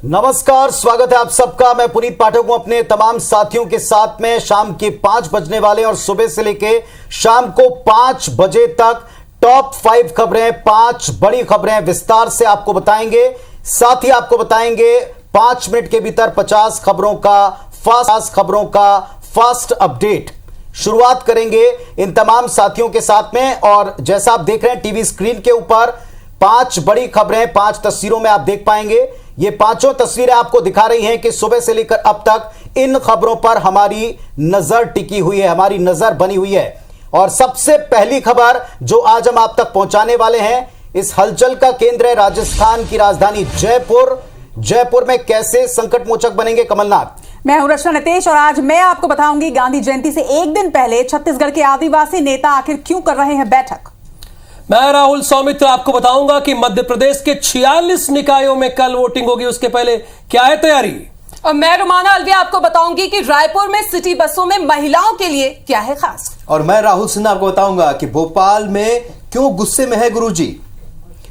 नमस्कार, स्वागत है आप सबका। मैं पुनीत पाठक हूं अपने तमाम साथियों के साथ में। शाम के 5 बजने वाले और सुबह से लेके शाम को 5 बजे तक टॉप 5 खबरें, 5 बड़ी खबरें विस्तार से आपको बताएंगे। साथ ही आपको बताएंगे 5 मिनट के भीतर 50 खबरों का फास्ट अपडेट। शुरुआत करेंगे इन तमाम साथियों के साथ में। और जैसा आप देख रहे हैं टीवी स्क्रीन के ऊपर 5 बड़ी खबरें 5 तस्वीरों में आप देख पाएंगे। ये पांचों तस्वीरें आपको दिखा रही हैं कि सुबह से लेकर अब तक इन खबरों पर हमारी नजर टिकी हुई है, हमारी नजर बनी हुई है। और सबसे पहली खबर जो आज हम आप तक पहुंचाने वाले हैं, इस हलचल का केंद्र है राजस्थान की राजधानी जयपुर। जयपुर में कैसे संकट मोचक बनेंगे कमलनाथ। मैं हूं रचना नितेश और आज मैं आपको बताऊंगी गांधी जयंती से एक दिन पहले छत्तीसगढ़ के आदिवासी नेता आखिर क्यों कर रहे हैं बैठक। मैं राहुल सौमित्र आपको बताऊंगा कि मध्य प्रदेश के 46 निकायों में कल वोटिंग होगी, उसके पहले क्या है तैयारी। और मैं रुमाना अलविया आपको बताऊंगी कि रायपुर में सिटी बसों में महिलाओं के लिए क्या है खास। और मैं राहुल सिन्हा आपको बताऊंगा कि भोपाल में क्यों गुस्से में है गुरुजी।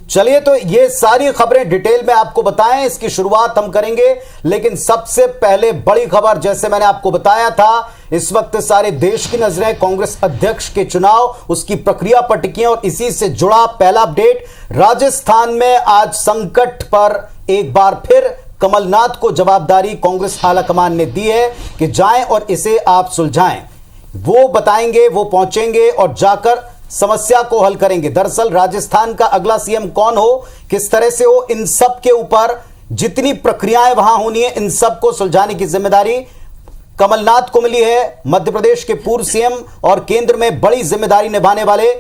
चलिए तो ये सारी खबरें डिटेल में आपको बताएं, इसकी शुरुआत हम करेंगे। लेकिन सबसे पहले बड़ी खबर, जैसे मैंने आपको बताया था, इस वक्त सारे देश की नजरें कांग्रेस अध्यक्ष के चुनाव, उसकी प्रक्रिया पर टिकी हैं। और इसी से जुड़ा पहला अपडेट, राजस्थान में आज संकट पर एक बार फिर कमलनाथ को जवाबदारी कांग्रेस आलाकमान ने दी है कि जाएं और इसे आप सुलझाएं। वो बताएंगे, वो पहुंचेंगे और जाकर समस्या को हल करेंगे। दरअसल राजस्थान का अगला सीएम कौन हो, किस तरह से हो, इन सब के ऊपर जितनी प्रक्रियाएं वहां होनी है, इन सब को सुलझाने की जिम्मेदारी कमलनाथ को मिली है। मध्य प्रदेश के पूर्व सीएम और केंद्र में बड़ी जिम्मेदारी निभाने वाले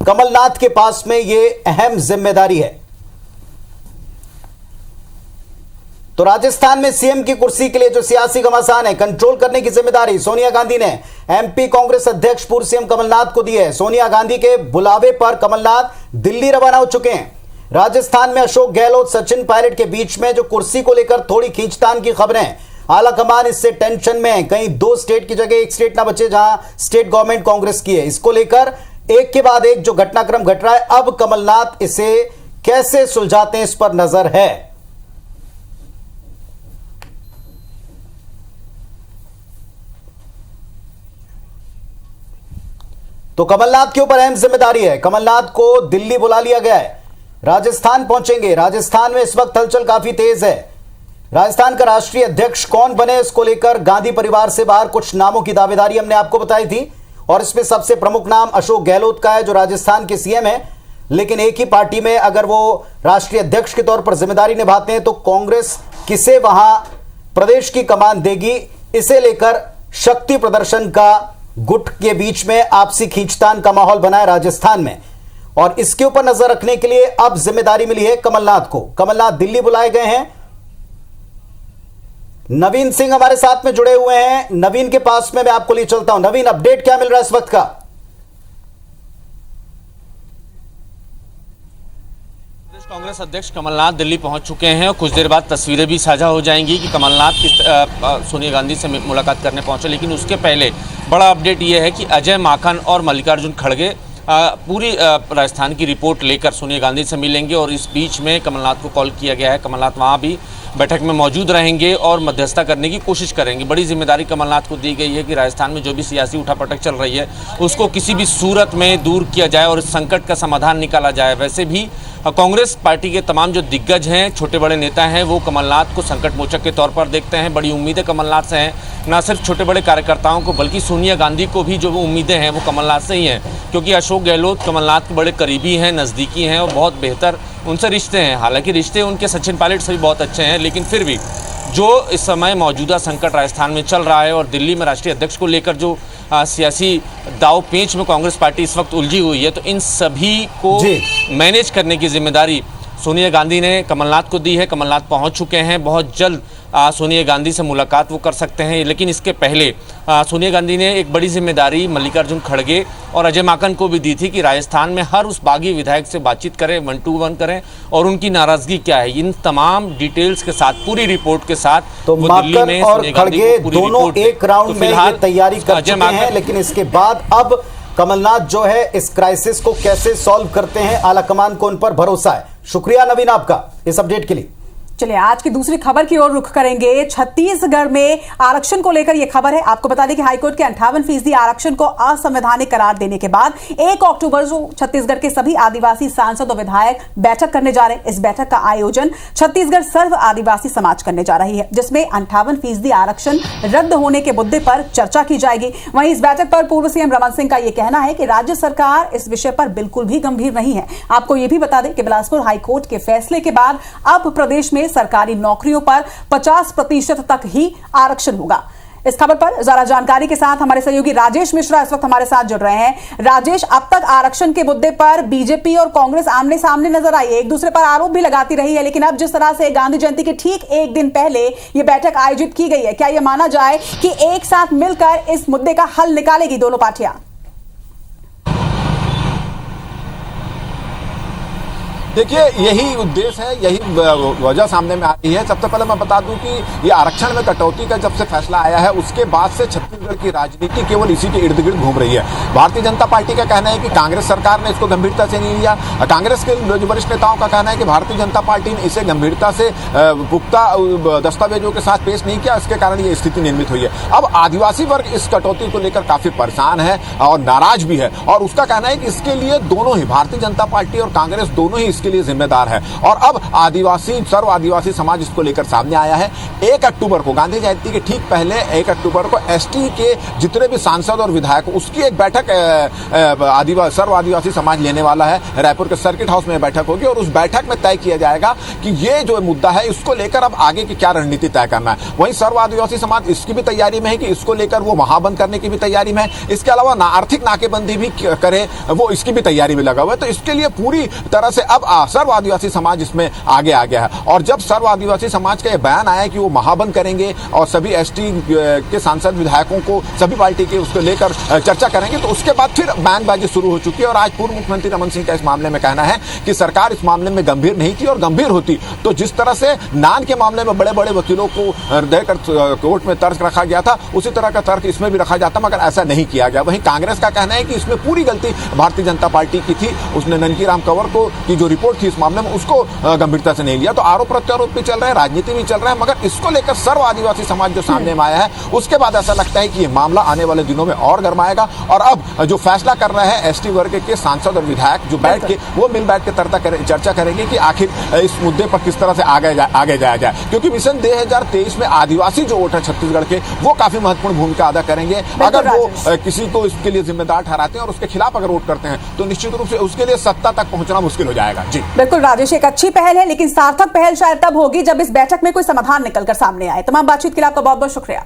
कमलनाथ के पास में यह अहम जिम्मेदारी है। तो राजस्थान में सीएम की कुर्सी के लिए जो सियासी घमासान है, कंट्रोल करने की जिम्मेदारी सोनिया गांधी ने एमपी कांग्रेस अध्यक्ष पूर्व सीएम कमलनाथ को दी है। सोनिया गांधी के बुलावे पर कमलनाथ दिल्ली रवाना हो चुके हैं। राजस्थान में अशोक गहलोत सचिन पायलट के बीच में जो कुर्सी को लेकर थोड़ी खींचतान की खबरें, आलाकमान इससे टेंशन में है। कहीं 2 स्टेट की जगह 1 स्टेट ना बचे जहां स्टेट गवर्नमेंट कांग्रेस की है। इसको लेकर एक के बाद एक जो घटनाक्रम घट रहा है, अब कमलनाथ इसे कैसे सुलझाते हैं इस पर नजर है। तो कमलनाथ के ऊपर अहम जिम्मेदारी है। कमलनाथ को दिल्ली बुला लिया गया है, राजस्थान पहुंचेंगे। राजस्थान में इस वक्त हलचल काफी तेज है। राजस्थान का राष्ट्रीय अध्यक्ष कौन बने, इसको लेकर गांधी परिवार से बाहर कुछ नामों की दावेदारी हमने आपको बताई थी। और इसमें सबसे प्रमुख नाम अशोक गहलोत का है, जो राजस्थान के सीएम है। लेकिन एक ही पार्टी में अगर वो राष्ट्रीय अध्यक्ष के तौर पर जिम्मेदारी निभाते हैं तो कांग्रेस किसे वहां प्रदेश की कमान देगी, इसे लेकर शक्ति प्रदर्शन का गुट के बीच में आपसी खींचतान का माहौल बना है राजस्थान में। और इसके ऊपर नजर रखने के लिए अब जिम्मेदारी मिली है कमलनाथ को। कमलनाथ दिल्ली बुलाए गए हैं। नवीन सिंह हमारे साथ में जुड़े हुए हैं। नवीन के पास में मैं आपको ले चलता हूं। नवीन, अपडेट क्या मिल रहा है इस वक्त का। कांग्रेस अध्यक्ष कमलनाथ दिल्ली पहुंच चुके हैं और कुछ देर बाद तस्वीरें भी साझा हो जाएंगी कि कमलनाथ किस सोनिया गांधी से मुलाकात करने पहुंचे। लेकिन उसके पहले बड़ा अपडेट यह है कि अजय माकन और मल्लिकार्जुन खड़गे पूरी राजस्थान की रिपोर्ट लेकर सोनिया गांधी से मिलेंगे। और इस बीच में कमलनाथ को कॉल किया गया है। कमलनाथ वहां भी बैठक में मौजूद रहेंगे और मध्यस्थता करने की कोशिश करेंगे। बड़ी जिम्मेदारी कमलनाथ को दी गई है कि राजस्थान में जो भी सियासी उठापटक चल रही है उसको किसी भी सूरत में दूर किया जाए और इस संकट का समाधान निकाला जाए। वैसे भी कांग्रेस पार्टी के तमाम जो दिग्गज हैं, छोटे बड़े नेता हैं, वो कमलनाथ को संकट मोचक के तौर पर देखते हैं। बड़ी उम्मीदें कमलनाथ से हैं, न सिर्फ छोटे बड़े कार्यकर्ताओं को बल्कि सोनिया गांधी को भी जो वो उम्मीदें हैं वो कमलनाथ से ही हैं। क्योंकि अशोक गहलोत कमलनाथ के बड़े करीबी हैं, नज़दीकी हैं और बहुत बेहतर उनसे रिश्ते हैं। हालांकि रिश्ते उनके सचिन पायलट से भी बहुत अच्छे हैं, लेकिन फिर भी जो इस समय मौजूदा संकट राजस्थान में चल रहा है और दिल्ली में राष्ट्रीय अध्यक्ष को लेकर जो सियासी दाव पेंच में कांग्रेस पार्टी इस वक्त उलझी हुई है, तो इन सभी को मैनेज करने की जिम्मेदारी सोनिया गांधी ने कमलनाथ को दी है। कमलनाथ पहुंच चुके हैं। बहुत जल्द सोनिया गांधी से मुलाकात वो कर सकते हैं। लेकिन इसके पहले सोनिया गांधी ने एक बड़ी जिम्मेदारी मल्लिकार्जुन खड़गे और अजय माकन को भी दी थी कि राजस्थान में हर उस बागी विधायक से बातचीत करें, 1-to-1 करें और उनकी नाराजगी क्या है, इन तमाम डिटेल्स के साथ, पूरी रिपोर्ट के साथ तो माकन और खड़गे दोनों एक राउंड में ये तैयारी कर चुके हैं। लेकिन इसके बाद अब कमलनाथ जो है इस क्राइसिस को कैसे सॉल्व करते हैं, आलाकमान को उन पर भरोसा है। शुक्रिया नवीन आपका इस अपडेट के लिए। चलिए आज की दूसरी खबर की ओर रुख करेंगे। छत्तीसगढ़ में आरक्षण को लेकर यह खबर है। आपको बता दें कि हाईकोर्ट के 58% आरक्षण को असंवैधानिक करार देने के बाद 1 अक्टूबर को छत्तीसगढ़ के सभी आदिवासी सांसद और विधायक बैठक करने जा रहे हैं। इस बैठक का आयोजन छत्तीसगढ़ सर्व आदिवासी समाज करने जा रही है, जिसमें 58% आरक्षण रद्द होने के मुद्दे पर चर्चा की जाएगी। वहीं इस बैठक पर पूर्व सीएम रमन सिंह का यह कहना है कि राज्य सरकार इस विषय पर बिल्कुल भी गंभीर नहीं है। आपको यह भी बता दें कि बिलासपुर हाईकोर्ट के फैसले के बाद अब प्रदेश में सरकारी नौकरियों पर 50% तक ही आरक्षण होगा। इस खबर पर ज्यादा जानकारी के साथ हमारे सहयोगी राजेश मिश्रा इस वक्त हमारे साथ जुड़ रहे हैं। राजेश, अब तक आरक्षण के मुद्दे पर बीजेपी और कांग्रेस आमने सामने नजर आई है, एक दूसरे पर आरोप भी लगाती रही है, लेकिन अब जिस तरह से गांधी जयंती के ठीक एक दिन पहले यह बैठक आयोजित की गई है, क्या यह माना जाए कि एक साथ मिलकर इस मुद्दे का हल निकालेगी दोनों पार्टियां? देखिए, यही उद्देश्य है, यही वजह सामने में आ रही है। सबसे पहले मैं बता दूं कि ये आरक्षण में कटौती का जब से फैसला आया है, उसके बाद से छत्तीसगढ़ की राजनीति केवल इसी के इर्द गिर्द घूम रही है। भारतीय जनता पार्टी का कहना है कि कांग्रेस सरकार ने इसको गंभीरता से नहीं लिया। कांग्रेस के वरिष्ठ नेताओं का कहना है कि भारतीय जनता पार्टी ने इसे गंभीरता से पुख्ता दस्तावेजों के साथ पेश नहीं किया, इसके कारण ये स्थिति निर्मित हुई है। अब आदिवासी वर्ग इस कटौती को लेकर काफी परेशान है और नाराज भी है, और उसका कहना है कि इसके लिए दोनों ही, भारतीय जनता पार्टी और कांग्रेस दोनों ही के लिए जिम्मेदार है। और अब सर्व आदिवासी समाज इसको लेकर सामने आया है। 1 अक्टूबर को, गांधी जयंती के ठीक पहले 1 अक्टूबर को एसटी के जितने भी सांसद और विधायक, उसकी एक बैठक सर्व आदिवासी समाज लेने वाला है। रायपुर के सर्किट हाउस में बैठक होगी और उस बैठक में तय किया जाएगा कि ये जो मुद्दा है इसको लेकर अब आगे की क्या रणनीति तय करना है। वहीं सर्व आदिवासी समाज इसकी भी तैयारी में है कि इसको लेकर वो महाबंद करने की भी तैयारी में है। इसके अलावा आर्थिक नाकेबंदी भी करे, वो इसकी भी तैयारी में लगा हुआ है। तो इसके लिए पूरी तरह से अब सर्व आदिवासी समाज इसमें आगे आ गया है। और जब सर्व आदिवासी समाज का यह बयान आया कि वो महाबंद करेंगे और सभी एसटी के सांसद विधायकों को, सभी पार्टी के उसको लेकर चर्चा करेंगे, तो उसके बाद फिर बयानबाजी शुरू हो चुकी है। और आज पूर्व मुख्यमंत्री रमन सिंह का इस मामले में कहना है कि सरकार इस मामले में गंभीर नहीं थी, और गंभीर होती तो जिस तरह से नान के मामले में बड़े बड़े वकीलों को देकर कोर्ट में तर्क रखा गया था, उसी तरह का तर्क इसमें भी रखा जाता, मगर ऐसा नहीं किया गया। वहीं कांग्रेस का कहना है कि इसमें पूरी गलती भारतीय जनता पार्टी की थी। उसने ननकीराम कंवर को की जो रिपोर्ट थी इस मामले में, उसको गंभीरता से नहीं लिया। तो आरोप प्रत्यारोप भी चल रहे हैं, राजनीति भी चल रहा है, मगर इसको लेकर सर्व आदिवासी समाज जो सामने में आया है, उसके बाद ऐसा लगता है कि ये मामला आने वाले दिनों में और गर्माएगा। और अब जो फैसला कर रहे हैं एसटी वर्ग के सांसद और विधायक, जो बैठ के वो मिल बैठ के चर्चा करेंगे कि आखिर इस मुद्दे पर किस तरह से आगे जाया जाए, क्योंकि मिशन 2023 में आदिवासी जो वोट है छत्तीसगढ़ के, वो काफी महत्वपूर्ण भूमिका अदा करेंगे। अगर वो किसी को इसके लिए जिम्मेदार ठहराते हैं और उसके खिलाफ अगर वोट करते हैं, तो निश्चित रूप से उसके लिए सत्ता तक पहुंचना मुश्किल हो जाएगा। जी बिल्कुल राजेश, एक अच्छी पहल है, लेकिन सार्थक पहल शायद तब होगी जब इस बैठक में कोई समाधान निकलकर सामने आए। तमाम बातचीत के लिए आपका बहुत बहुत शुक्रिया।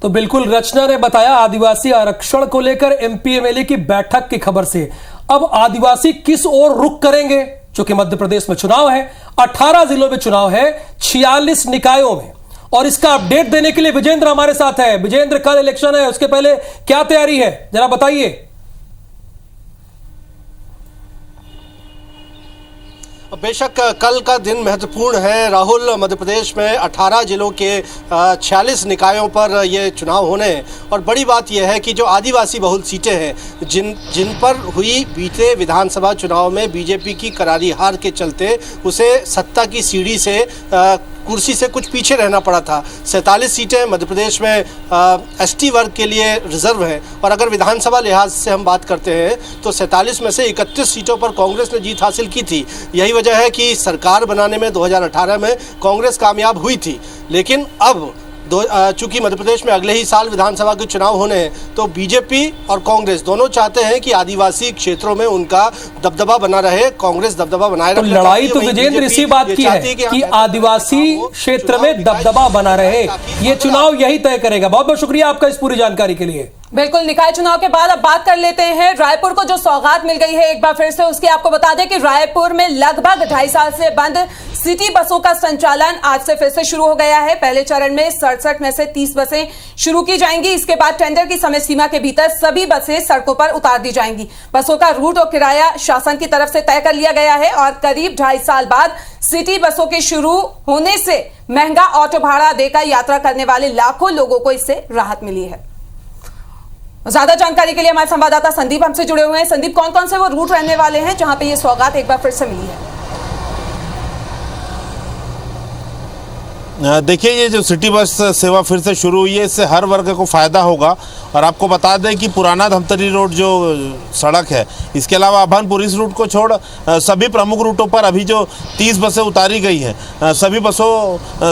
तो बिल्कुल रचना ने बताया आदिवासी आरक्षण को लेकर एमपी एमएलए की बैठक की खबर से। अब आदिवासी किस ओर रुख करेंगे, चूंकि मध्य प्रदेश में चुनाव है, 18 जिलों में चुनाव है, 46 निकायों में, और इसका अपडेट देने के लिए विजेंद्र हमारे साथ है। विजेंद्र, कल इलेक्शन है, उसके पहले क्या तैयारी है, जरा बताइए। बेशक कल का दिन महत्वपूर्ण है राहुल। मध्य प्रदेश में 18 जिलों के 46 निकायों पर ये चुनाव होने, और बड़ी बात यह है कि जो आदिवासी बहुल सीटें हैं जिन पर हुई बीते विधानसभा चुनाव में बीजेपी की करारी हार के चलते उसे सत्ता की सीढ़ी से कुर्सी से कुछ पीछे रहना पड़ा था। 47 सीटें मध्य प्रदेश में एसटी वर्ग के लिए रिजर्व हैं, और अगर विधानसभा लिहाज से हम बात करते हैं तो 47 में से 31 सीटों पर कांग्रेस ने जीत हासिल की थी। यही वजह है कि सरकार बनाने में 2018 में कांग्रेस कामयाब हुई थी। लेकिन अब चूंकि मध्य प्रदेश में अगले ही साल विधानसभा के चुनाव होने हैं, तो बीजेपी और कांग्रेस दोनों चाहते हैं कि आदिवासी क्षेत्रों में उनका दबदबा बना रहे, कांग्रेस दबदबा बनाए रखे। तो लड़ाई तो विजेंद्र इसी बात की है कि आदिवासी क्षेत्र में दबदबा बना रहे। ये चुनाव यही तय करेगा। बहुत बहुत शुक्रिया आपका इस पूरी जानकारी के लिए। बिल्कुल, निकाय चुनाव के बाद अब बात कर लेते हैं रायपुर को जो सौगात मिल गई है। एक बार फिर से उसकी आपको बता दें कि रायपुर में लगभग 2.5 साल से बंद सिटी बसों का संचालन आज से फिर से शुरू हो गया है। पहले चरण में 67 में से 30 बसें शुरू की जाएंगी। इसके बाद टेंडर की समय सीमा के भीतर सभी बसें सड़कों पर उतार दी जाएंगी। बसों का रूट और किराया शासन की तरफ से तय कर लिया गया है, और करीब 2.5 साल बाद सिटी बसों के शुरू होने से महंगा ऑटो भाड़ा देकर यात्रा करने वाले लाखों लोगों को इससे राहत मिली है। ज्यादा जानकारी के लिए हमारे संवाददाता संदीप हमसे जुड़े हुए हैं। संदीप, कौन कौन से वो रूट रहने वाले हैं जहां पे ये सौगात एक बार फिर से मिली है? देखिए, ये जो सिटी बस सेवा फिर से शुरू हुई है, इससे हर वर्ग को फ़ायदा होगा। और आपको बता दें कि पुराना धमतरी रोड जो सड़क है, इसके अलावा अभानपुर इस रूट को छोड़ सभी प्रमुख रूटों पर अभी जो 30 बसें उतारी गई हैं,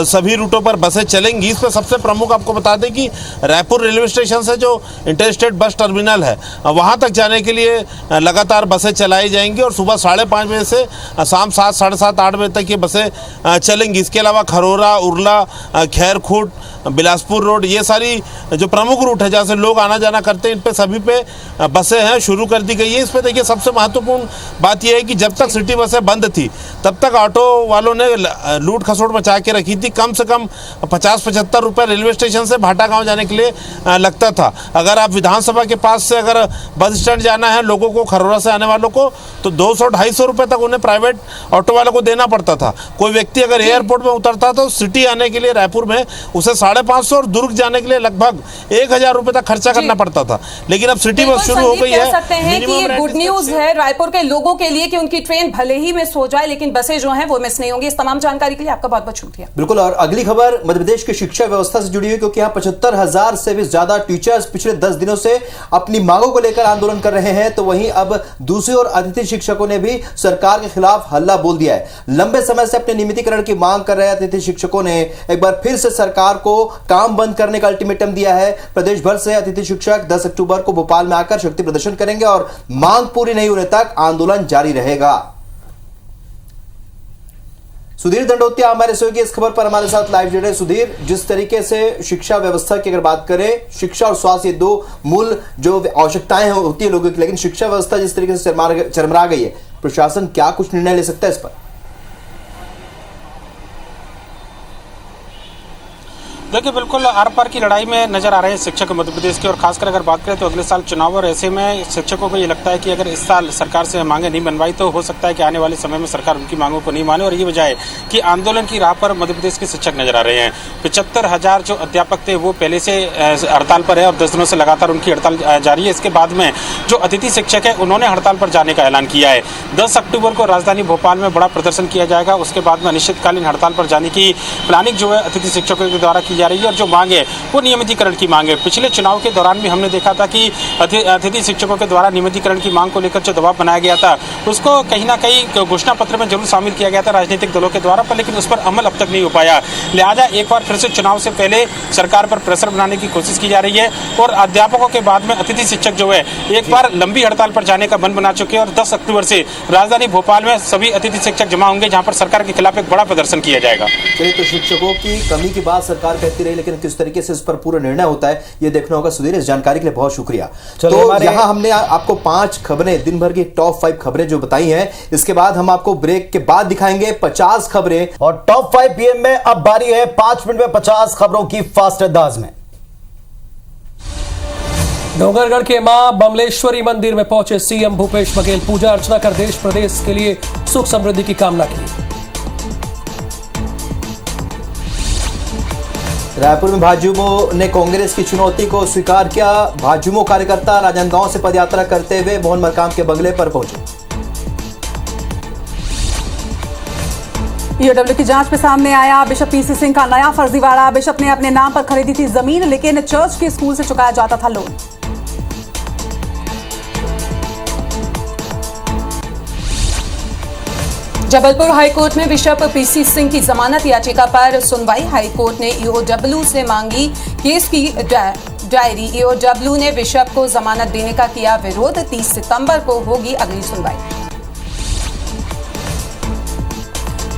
सभी रूटों पर बसें चलेंगी। इस पर सबसे प्रमुख आपको बता दें कि रायपुर रेलवे स्टेशन से जो इंटरस्टेट बस टर्मिनल है, वहाँ तक जाने के लिए लगातार बसें चलाई जाएंगी और सुबह 5:30 बजे से शाम 7, साढ़े 7, 8 बजे तक ये बसें चलेंगी। इसके अलावा खरोरा, उरला, खैरखूट, बिलासपुर रोड, ये सारी जो प्रमुख रूट है जहाँ से लोग आना जाना करते हैं, इन पे सभी पे बसें हैं, शुरू कर दी गई है। इस पे देखिए, सबसे महत्वपूर्ण बात यह है कि जब तक सिटी बसें बंद थी तब तक ऑटो वालों ने लूट खसोट मचा के रखी थी। कम से कम 50-75 रुपये रेलवे स्टेशन से भाटा गाँव जाने के लिए लगता था। अगर आप विधानसभा के पास से अगर बस स्टैंड जाना है लोगों को, खरोरा से आने वालों को, तो 200-250 रुपये तक उन्हें प्राइवेट ऑटो वालों को देना पड़ता था। कोई व्यक्ति अगर एयरपोर्ट में उतरता तो सिटी आने के लिए रायपुर में उसे 550 और दुर्ग जाने के लिए लगभग 1000 रुपये तक खर्चा करना पड़ता था। लेकिन अब सिटी बस शुरू हो गई है। कह सकते हैं कि ये गुड न्यूज है रायपुर के लोगों के लिए कि उनकी ट्रेन भले ही मिस हो जाए लेकिन बसें जो हैं वो मिस नहीं होंगी। इस तमाम जानकारी के लिए आपका बहुत बहुत शुक्रिया। बिल्कुल। और अगली खबर मध्य प्रदेश की शिक्षा व्यवस्था से जुड़ी हुई, क्योंकि यहाँ 75,000 से भी ज्यादा टीचर्स पिछले 10 दिनों से अपनी मांगों को लेकर आंदोलन कर रहे हैं। तो वहीं अब दूसरी ओर अतिथि शिक्षकों ने भी सरकार के खिलाफ हल्ला बोल दिया है। लंबे समय से अपने नियमितीकरण की मांग कर रहे अतिथि शिक्षकों ने एक बार फिर से सरकार को काम बंद करने का अल्टीमेटम दिया है। प्रदेश भर से अतिथि शिक्षक 10 अक्टूबर को भोपाल में आकर शक्ति प्रदर्शन करेंगे और मांग पूरी नहीं होने तक आंदोलन जारी रहेगा। सुधीर दंडोतिया हमारे सहयोगी इस खबर पर हमारे साथ लाइव जुड़े। सुधीर, जिस तरीके से शिक्षा व्यवस्था की अगर बात करें, शिक्षा और स्वास्थ्य, ये दो मूल जो आवश्यकताएं होती है लोगों की, लेकिन शिक्षा व्यवस्था जिस तरीके से चरमरा गई है, प्रशासन क्या कुछ निर्णय ले सकता है इस पर? देखिए, बिल्कुल आर पार की लड़ाई में नजर आ रहे हैं शिक्षक मध्य प्रदेश के। और खासकर अगर बात करें तो अगले साल चुनाव, और ऐसे में शिक्षकों को ये लगता है कि अगर इस साल सरकार से मांगे नहीं बनवाई तो हो सकता है कि आने वाले समय में सरकार उनकी मांगों को नहीं माने। और ये वजह है कि आंदोलन की राह पर मध्य प्रदेश के शिक्षक नजर आ रहे हैं। 75,000 जो अध्यापक थे वो पहले से हड़ताल पर है और 10 दिनों से लगातार उनकी हड़ताल जारी है। इसके बाद में जो अतिथि शिक्षक है उन्होंने हड़ताल पर जाने का ऐलान किया है। 10 अक्टूबर को राजधानी भोपाल में बड़ा प्रदर्शन किया जाएगा। उसके बाद में अनिश्चितकालीन हड़ताल पर जाने की प्लानिंग जो है अतिथि शिक्षकों के द्वारा की जा रही है। और जो मांग वो नियमितीकरण की मांग है। पिछले चुनाव के दौरान भी हमने देखा था कि अतिथि शिक्षकों के द्वारा नियमितीकरण की मांग को लेकर जो दबाव बनाया गया था उसको कहीं ना कहीं घोषणा पत्र में जरूर शामिल किया गया था राजनीतिक दलों के द्वारा, पर लेकिन उस पर अमल अब तक नहीं हो पाया। लिहाजा एक बार फिर से चुनाव से पहले सरकार पर प्रेशर बनाने की कोशिश की जा रही है। और अध्यापकों के बाद में अतिथि शिक्षक जो है एक बार लंबी हड़ताल पर जाने का मन बना चुके हैं। और 10 अक्टूबर से राजधानी भोपाल में सभी अतिथि शिक्षक जमा होंगे, जहां पर सरकार के खिलाफ एक बड़ा प्रदर्शन किया जाएगा। चलिए, तो शिक्षकों की कमी की बात सरकार कहती रही, लेकिन किस तरीके से इस पर पूरा निर्णय होता है ये देखना होगा। सुधीर, इस जानकारी के लिए बहुत शुक्रिया। तो यहां हमने आपको 5 खबरें, दिन भर की टॉप 5 खबरें जो बताई हैं, इसके बाद हम आपको ब्रेक के बाद दिखाएंगे 50 खबरें। और टॉप 5 पीएम में अब बारी है 5 मिनट में 50 खबरों की फास्ट अंदाज में। डोंगरगढ़ के मां बमलेश्वरी मंदिर में पहुंचे सीएम भूपेश बघेल, पूजा अर्चना कर देश प्रदेश के लिए सुख समृद्धि की कामना की। रायपुर में भाजयुमो ने कांग्रेस की चुनौती को स्वीकार किया। भाजयुमो कार्यकर्ता राजनांदगांव से पदयात्रा करते हुए मोहन मरकाम के बंगले पर पहुंचे। ईओडब्ल्यू की जांच में सामने आया बिशप पीसी सिंह का नया फर्जीवाड़ा। बिशप ने अपने नाम पर खरीदी थी जमीन, लेकिन चर्च के स्कूल से चुकाया जाता था लोन। जबलपुर हाईकोर्ट में बिशप पीसी सिंह की जमानत याचिका पर सुनवाई। हाईकोर्ट ने ईओडब्ल्यू से मांगी केस की डायरी। ईओडब्ल्यू ने बिशप को जमानत देने का किया विरोध। 30 सितंबर को होगी अगली सुनवाई।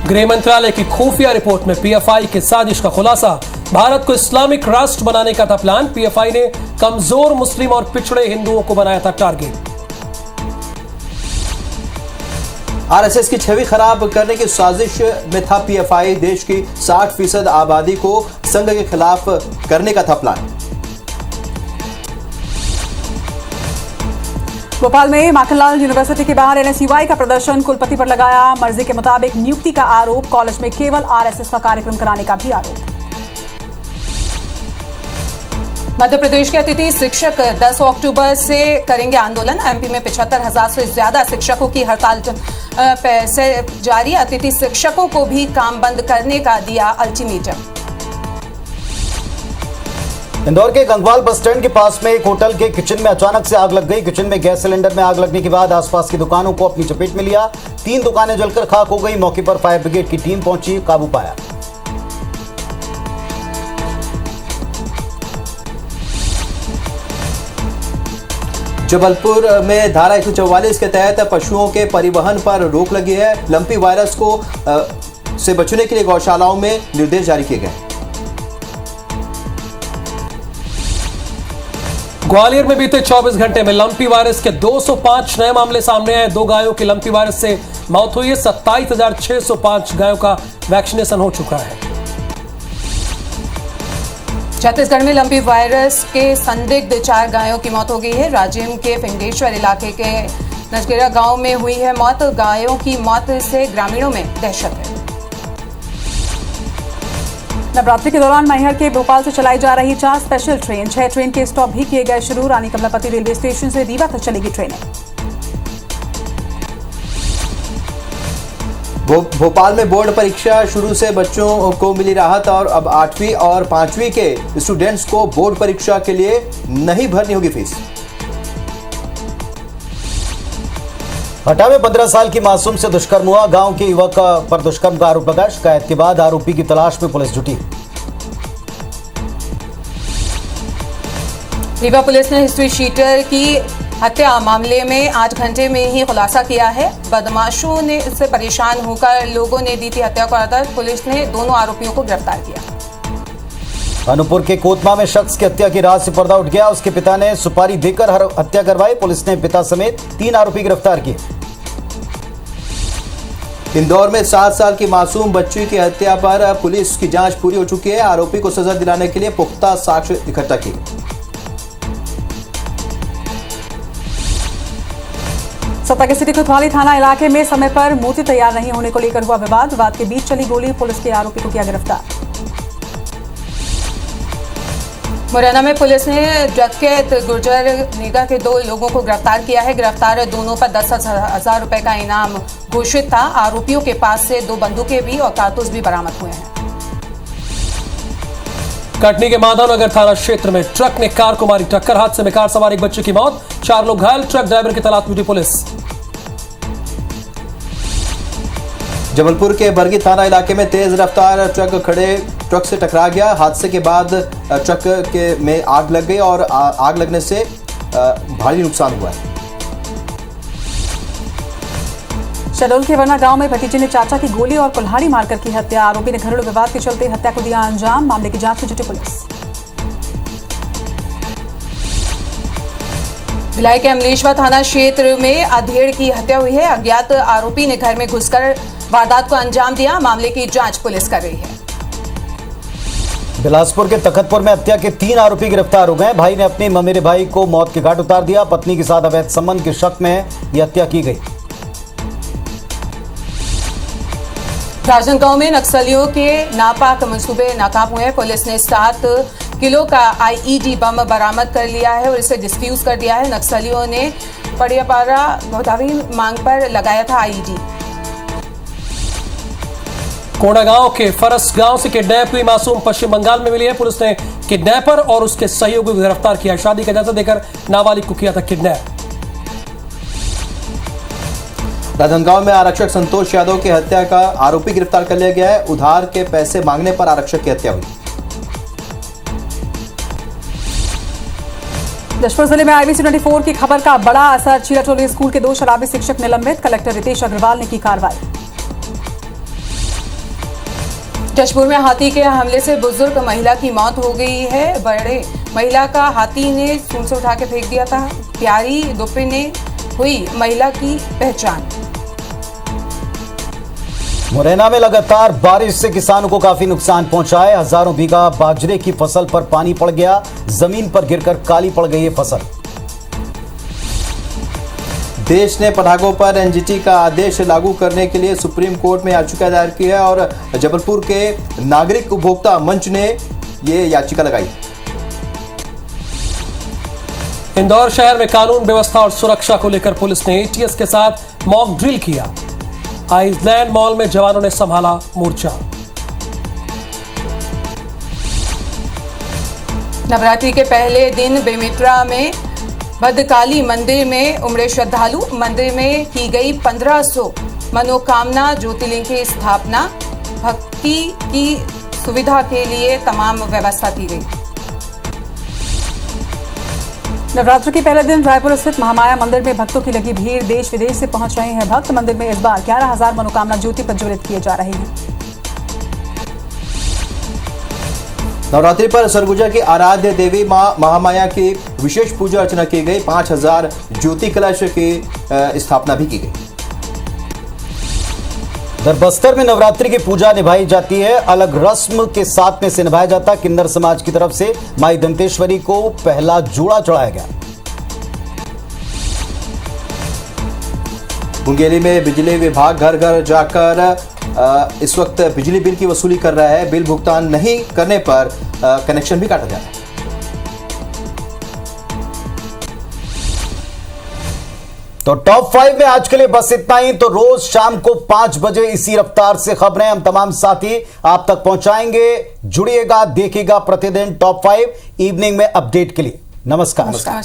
गृह मंत्रालय की खुफिया रिपोर्ट में पीएफआई के साजिश का खुलासा। भारत को इस्लामिक राष्ट्र बनाने का था प्लान। पीएफआई ने कमजोर मुस्लिम और पिछड़े हिंदुओं को बनाया था टारगेट। आरएसएस की छवि खराब करने की साजिश में था पीएफआई। देश की 60% आबादी को संघ के खिलाफ करने का था प्लान। भोपाल में माखनलाल यूनिवर्सिटी के बाहर एनएसयूआई का प्रदर्शन। कुलपति पर लगाया मर्जी के मुताबिक नियुक्ति का आरोप। कॉलेज में केवल आरएसएस का कार्यक्रम कराने का भी आरोप। मध्य प्रदेश के अतिथि शिक्षक 10 अक्टूबर से करेंगे आंदोलन। एमपी में 75,000 से ज्यादा शिक्षकों की हड़ताल से जारी। अतिथि शिक्षकों को भी काम बंद करने का दिया अल्टीमेटम। इंदौर के गंगवाल बस स्टैंड के पास में एक होटल के किचन में अचानक से आग लग गई। किचन में गैस सिलेंडर में आग लगने के बाद आसपास की दुकानों को अपनी चपेट में लिया। 3 दुकानें जलकर खाक हो गई। मौके पर फायर ब्रिगेड की टीम पहुंची, काबू पाया। जबलपुर में धारा 144 के तहत पशुओं के परिवहन पर रोक लगी है। लंपी वायरस को से बचने के लिए गौशालाओं में निर्देश जारी किए गए। ग्वालियर में बीते 24 घंटे में लंपी वायरस के 205 नए मामले सामने आए। 2 गायों की लंपी वायरस से मौत हुई है। 27,605 गायों का वैक्सीनेशन हो चुका है। छत्तीसगढ़ में लंपी वायरस के संदिग्ध 4 गायों की मौत हो गई है। राजिम के फिंगेश्वर इलाके के नजगेरा गांव में हुई है मौत। गायों की मौत से ग्रामीणों में दहशत है। नवरात्रि के दौरान मैहर के भोपाल से चलाई जा रही 4 स्पेशल ट्रेन, 6 ट्रेन के स्टॉप भी किए गए शुरू। रानी कमलापति रेलवे स्टेशन से रीवा तक चलेगी ट्रेनें। भोपाल में बोर्ड परीक्षा शुरू से बच्चों को मिली राहत और अब 8वीं और 5वीं के स्टूडेंट्स को बोर्ड परीक्षा के लिए नहीं भरनी होगी फीस। हटा में 15 साल की मासूम से दुष्कर्म हुआ। गांव के युवक पर दुष्कर्म का आरोप लगा। शिकायत के बाद आरोपी की तलाश में पुलिस जुटी। रीवा पुलिस ने हिस्ट्री शीटर की हत्या मामले में 8 घंटे में ही खुलासा किया है। बदमाशों ने इससे परेशान होकर लोगों ने दी थी हत्या को आदेश। पुलिस ने दोनों आरोपियों को गिरफ्तार किया। अनूपपुर के कोतमा में शख्स की हत्या की रात से पर्दा उठ गया। उसके पिता ने सुपारी देकर हत्या करवाई। पुलिस ने पिता समेत 3 आरोपी गिरफ्तार किए। इंदौर में 7 साल की मासूम बच्ची की हत्या पर पुलिस की जांच पूरी हो चुकी है। आरोपी को सजा दिलाने के लिए पुख्ता साक्ष्य इकट्ठा किए। सत्ता के सिटी कोतवाली थाना इलाके में समय पर मूर्ति तैयार नहीं होने को लेकर हुआ विवाद। विवाद के बीच चली गोली। पुलिस के आरोपी को किया गिरफ्तार। मुरैना में पुलिस ने डकैत गुर्जर निगा के 2 लोगों को गिरफ्तार किया है। गिरफ्तार दोनों पर 10,000 रुपए का इनाम घोषित था। आरोपियों के पास से 2 बंदूकें भी और कारतूस भी बरामद हुए हैं। कटनी के माधवनगर थाना क्षेत्र में ट्रक ने कार को मारी टक्कर। हादसे में कार सवार एक बच्चे की मौत, 4 लोग घायल। ट्रक ड्राइवर की तलाश में जुटी पुलिस। जबलपुर के बरगी थाना इलाके में तेज रफ्तार ट्रक से टकरा गया। हादसे के बाद ट्रक में आग लग गई और आग लगने से भारी नुकसान हुआ है। शहडोल के वरना गांव में भतीजे ने चाचा की गोली और कुल्हाड़ी मारकर की हत्या। आरोपी ने घरेलू विवाद के चलते हत्या को दिया अंजाम। मामले की जांच में जुटी पुलिस। भिलाई के अमलेश्वर थाना क्षेत्र में अधेड़ की हत्या हुई है। अज्ञात आरोपी ने घर में घुसकर वारदात को अंजाम दिया। मामले की जांच पुलिस कर रही है। बिलासपुर के तखतपुर में हत्या के 3 आरोपी गिरफ्तार हो गए। भाई ने अपने ममेरे भाई को मौत के घाट उतार दिया। पत्नी के साथ अवैध संबंध के शक में यह हत्या की गई। राजनांदगांव में नक्सलियों के नापाक मंसूबे नाकाम हुए। पुलिस ने 7 किलो का आईईडी बम बरामद कर लिया है और इसे डिस्फ्यूज कर दिया है। नक्सलियों ने पड़ियापारा गोदावरी मांग पर लगाया था आईईडी। कोंडागांव के फरस गांव से किडनैप हुई मासूम पश्चिम बंगाल में मिली है। पुलिस ने किडनैपर और उसके सहयोगी को गिरफ्तार किया। शादी का जायजा देकर नाबालिग को किया था किडनैप। राजनांदगांव में आरक्षक संतोष यादव की हत्या का आरोपी गिरफ्तार कर लिया गया है। उधार के पैसे मांगने पर आरक्षक की हत्या हुई। जशपुर जिले में IBC 24 की खबर का बड़ा असर। चीराटोली स्कूल के 2 शराबी शिक्षक निलंबित। कलेक्टर रितेश अग्रवाल ने की कार्रवाई। जशपुर में हाथी के हमले से बुजुर्ग महिला की मौत हो गई है। बड़े महिला का हाथी ने सूंड से उठा के फेंक दिया था। प्यारी दुपे ने हुई महिला की पहचान। मुरैना में लगातार बारिश से किसानों को काफी नुकसान पहुंचा है। हजारों बीघा बाजरे की फसल पर पानी पड़ गया। जमीन पर गिरकर काली पड़ गई है फसल। देश ने पटाखों पर एनजीटी का आदेश लागू करने के लिए सुप्रीम कोर्ट में याचिका दायर की है और जबलपुर के नागरिक उपभोक्ता मंच ने ये याचिका लगाई। इंदौर शहर में कानून व्यवस्था और सुरक्षा को लेकर पुलिस ने ATS के साथ मॉक ड्रिल किया। आइसलैंड मॉल में जवानों ने संभाला मोर्चा। नवरात्रि के पहले दिन बेमित्रा में भद्रकाली मंदिर में उमड़े श्रद्धालु। मंदिर में की गई 1500 मनोकामना ज्योतिर्लिंग की स्थापना। भक्ति की सुविधा के लिए तमाम व्यवस्था की गई। नवरात्र के पहले दिन रायपुर स्थित महामाया मंदिर में भक्तों की लगी भीड़। देश विदेश से पहुंच रहे हैं भक्त। मंदिर में इस बार 11,000 मनोकामना ज्योति प्रज्वलित किए जा रहे हैं। नवरात्रि पर सरगुजा की आराध्य देवी मां महामाया की विशेष पूजा अर्चना की गई। 5,000 ज्योति कलश की स्थापना भी की गई। उधर बस्तर में नवरात्रि की पूजा निभाई जाती है। अलग रस्म के साथ में से निभाया जाता। किन्नर समाज की तरफ से माई दंतेश्वरी को पहला जोड़ा चढ़ाया गया। मुंगेली में बिजली विभाग घर घर जाकर इस वक्त बिजली बिल की वसूली कर रहा है। बिल भुगतान नहीं करने पर कनेक्शन भी काटा जा रहा है। तो टॉप 5 में आज के लिए बस इतना ही। तो रोज शाम को 5 बजे इसी रफ्तार से खबरें हम तमाम साथी आप तक पहुंचाएंगे। जुड़िएगा, देखिएगा प्रतिदिन टॉप 5 इवनिंग में अपडेट के लिए। नमस्कार। नमस्कार।